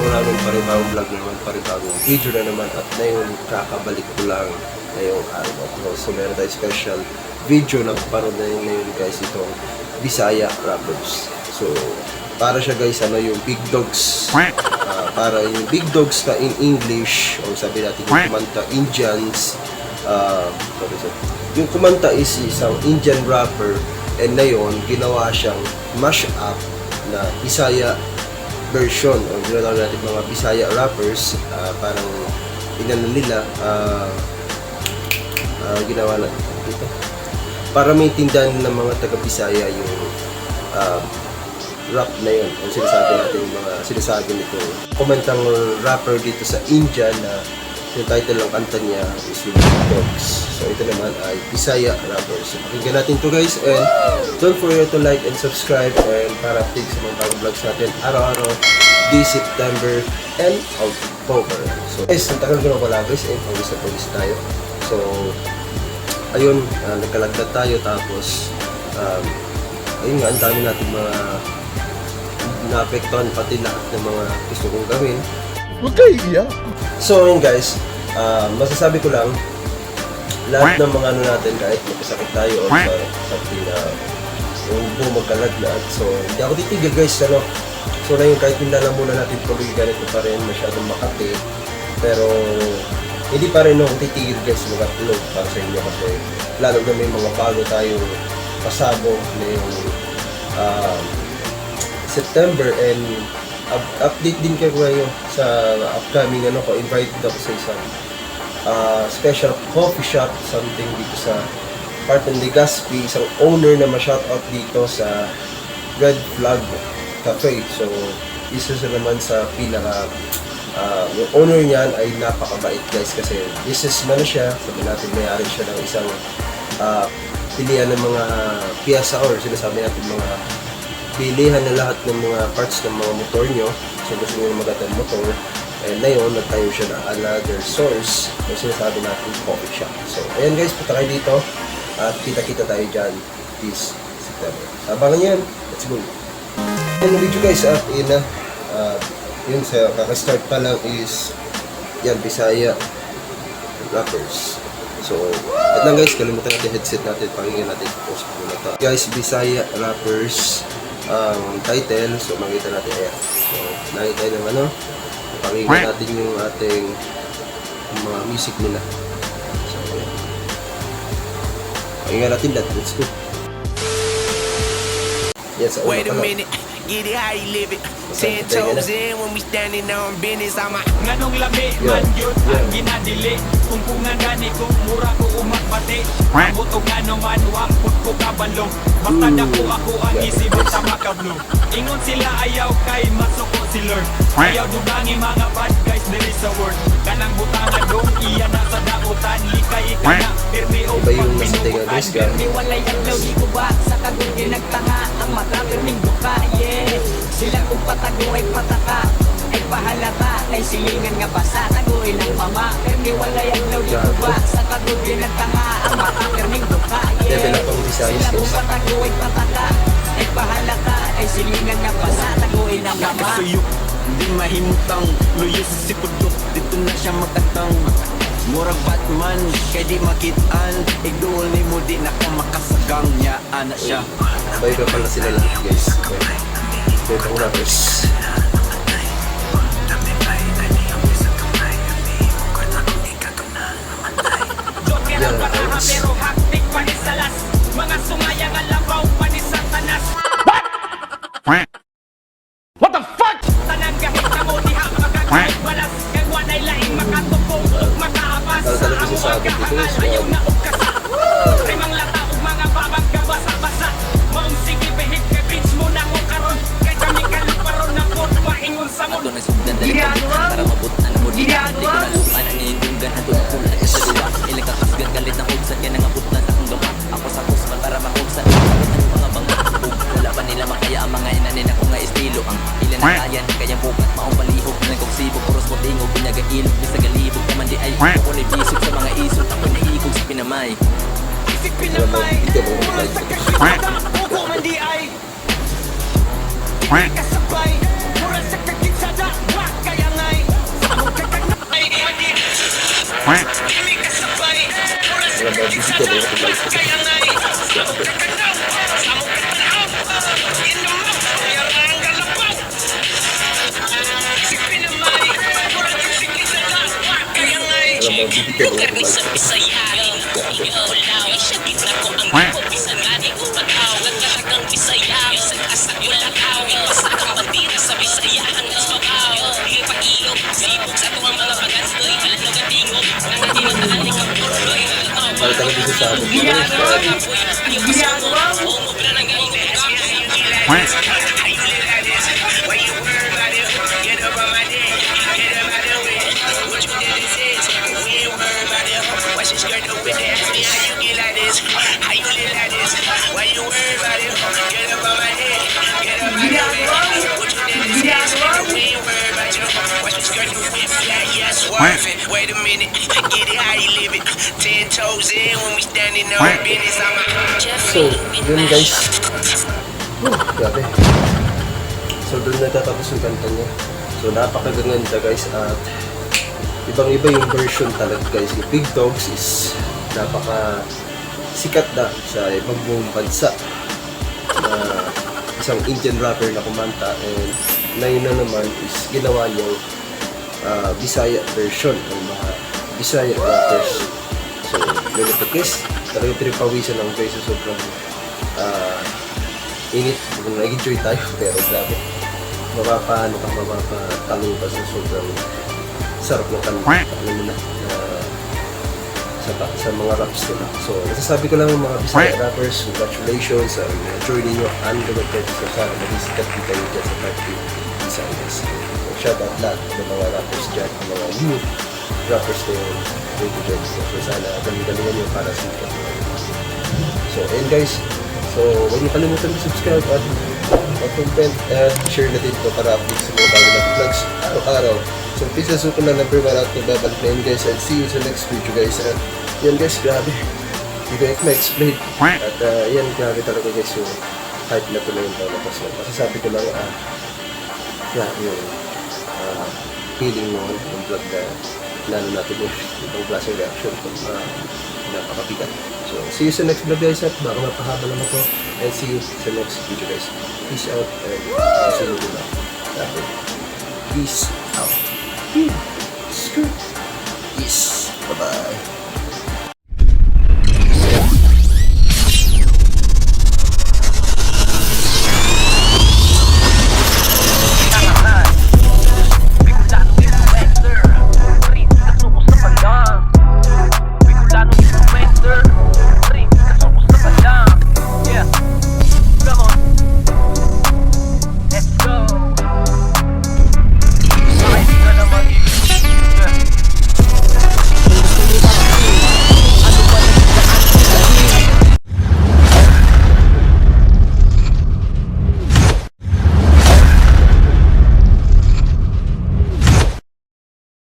namin paribagong vlog na naman, paribagong video na naman. At ngayon, kakabalik ko lang ngayong araw na ito. So meron tayo special video na kaparoon na yun ngayon guys, itong Bisaya rappers. So para siya guys, ano yung big dogs, para yung big dogs na in English, o sabi natin yung kumanta Indians. Yung kumanta is isang Indian rapper, and na yun, ginawa siyang mash up na Bisaya version, o ginawa natin mga Bisaya rappers, parang inano nila, ginawa natin dito para maintindihan ng mga taga-Bisaya yung rap na yun, ang sinasabi natin, yung mga sinasabi nito kumantang rapper dito sa India, na yung title ng kanta niya is yung Dogs. So ito naman ay Bisaya rappers. So pakinggan natin to guys, and don't forget to like and subscribe, and para update sa mga bagong vlogs natin araw-araw this September and October. So guys, ang tagal ko na pala guys, and pawis tayo. So ayun, nagkalagdag tayo, tapos ayun nga, ang dami natin mga naapektuhan, pati lahat ng mga gusto kong gawin. Huwag kayo iiyak. So ayun guys, masasabi ko lang, lahat ng mga ano natin, kahit magkasakit tayo o something na yung buong magkalaglag, so hindi ako titigil guys, ano. So na yun, kahit hindi lang muna natin tuloy, ganito pa rin, masyadong makati, pero hindi pa rin ako titigil guys mag-upload para sa inyo, kasi lalo na may mga bago tayong pasabog na yung September, and update din kayo ngayon sa upcoming ano ko, invited ako sa isang special coffee shop, something dito sa part ng Legazpi, isang owner na ma-shoutout dito sa Red Flag Cafe. So isa naman sa pinaka yung owner niyan ay napakabait guys, kasi businessman siya, sabi natin may-ari siya ng isang pilihan ng mga piyesa, or sinasabi natin mga bilihan na lahat ng mga parts ng mga motor nyo. So gusto nyo magandang motor, and na yun, nagtayo siya na another source na sinasabi natin coffee shop. So ayan guys, punta kayo dito at kita-kita tayo dyan this September. Abangan nyo yan, let's go. Ayan yung video guys, at yun na, yun sa kakastart pa lang is yan, Bisaya rappers. So at lang guys, kalimutan natin headset natin, pakinggan natin post muna ito guys. Bisaya rappers ang title, so makita natin ayan. So nakita ng ano, pakinggan natin yung ating mga music nila. So ayan, pakinggan natin lahat, let's go. Yes, so, wait a minute, get it how you live it. 10 toes in when we standing on business. I'm a nganong labi man yun ang ginadili. Kung gani kung mura ko umakbati. Abot o ngano man wapot ko kabalo. Basta dako ako ang isibot sa makablo. Ingon sila ayaw kay masuko si Lord. Ayaw dugangi mga bad guys diri sa world. Kanang butangan dong iya na sa dakutan. Likay ka na pirmi o pagpinukutan. Pirmi walay aglaw di ko ba sa kagul ginagtanga. Ang mata pirming buka yeah. Sila kung patago ay pataka, ay pahalata, ay silingan nga basa, taguin ang mama, permi walay ang law dito ba, sa kagubi ng tanga, ang mata perming duka, yeah. Sila kung patago ay pataka, ay pahalata, ay silingan nga basa, taguin ang mama. Nakasuyok, hindi mahimutang, luyos si pudok, dito na siya makatang. Murag Batman, kay di makitaan, igdool ni mo di na ka makasagang niya, anak siya. Bayo pala sila lahat guys. Ito ang rappers. Yan guys. Pero haktik pa ni salas. Mga sumaya nga labaw pa ni Satanas. What the fuck? Tanang kahit na mo diha makakahit balas. Kag wanay laing makatukong ug makaapas. Sa amo agahangal ayaw na og kasa. Rimang lata ug mga babang kabasa-basa. Maong sige behit kay bitch mo na mo karon. Kay kami kaluparon na pod maingon sa mo. Ato na sugdan dali para mabutan mo di na. Di ko na lupa na nindunggan ato na pula sa duwa. Ilang kakasgan galit na hugsan yan ang abutan sa akong gama. Ako sa kusman para mahugsan. Ang mga bangga. Wala pa nila makaya ang mga inanin ako nga estilo. Ang ilan na kayan kaya bukat maong palihog. Nagkong sibog oros mo tingog. Pinyaga ilog bisa galibog naman di ay. Ako na bisog sa mga isog. Ako na higog sa pinamay. Isip pinamay. Mula sa kakita. Ako man di ay. Kasabay. Mura sa kakitsada. Wak kaya bibigyan ng advice. Para talaga dito sa akin. Wait a minute, get it how you live it. 10 toes in when we standing on business. I'm a So, yun guys. Grabe. So, doon nagtatapos yung kanta niya. So, napakaganda guys. At ibang-iba yung version talaga guys. Yung Big Dogs is napaka sikat na sa ibang buong bansa. Na isang Indian rapper na kumanta. And ngayon na naman is ginawa niyang Bisaya version ng mga Bisaya rappers. So, Lilipatis, talagang pinapawisan ng guys sa sobrang init. Kung nag-enjoy tayo, pero grabe. Mapapatalo ka sa sobrang sarap ng kanta. Alam mo na, sa mga raps nila. So, nasasabi ko lang mga Bisaya rappers, congratulations sa enjoy ninyo ang lumagat sa sana mag-isikat din kayo dyan sa party Visayas. Shout out lahat ng mga rappers dyan, ng mga new rappers na yung dito dyan. So sana galing-galingan nyo para sa ito. So ayun guys, so huwag niyo kalimutan mag-subscribe at mag-comment at share na din ito para update sa mga bago natin vlogs araw-araw. So please nasuko na number 1 at babalik na yun guys, and see you sa next video guys. And yan guys, grabe, hindi ko ma-explain. At yan, grabe talaga guys yung hype na tuloy yung taon na pas. Masasabi ko lang yung feeling mo ng vlog na lalo natin yung ibang klaseng reaction kung napakabigat. So, see you sa next vlog guys at baka mapahaba naman ako, and see you sa next video guys. Peace out and see you diba. Peace out. Peace. Bye-bye.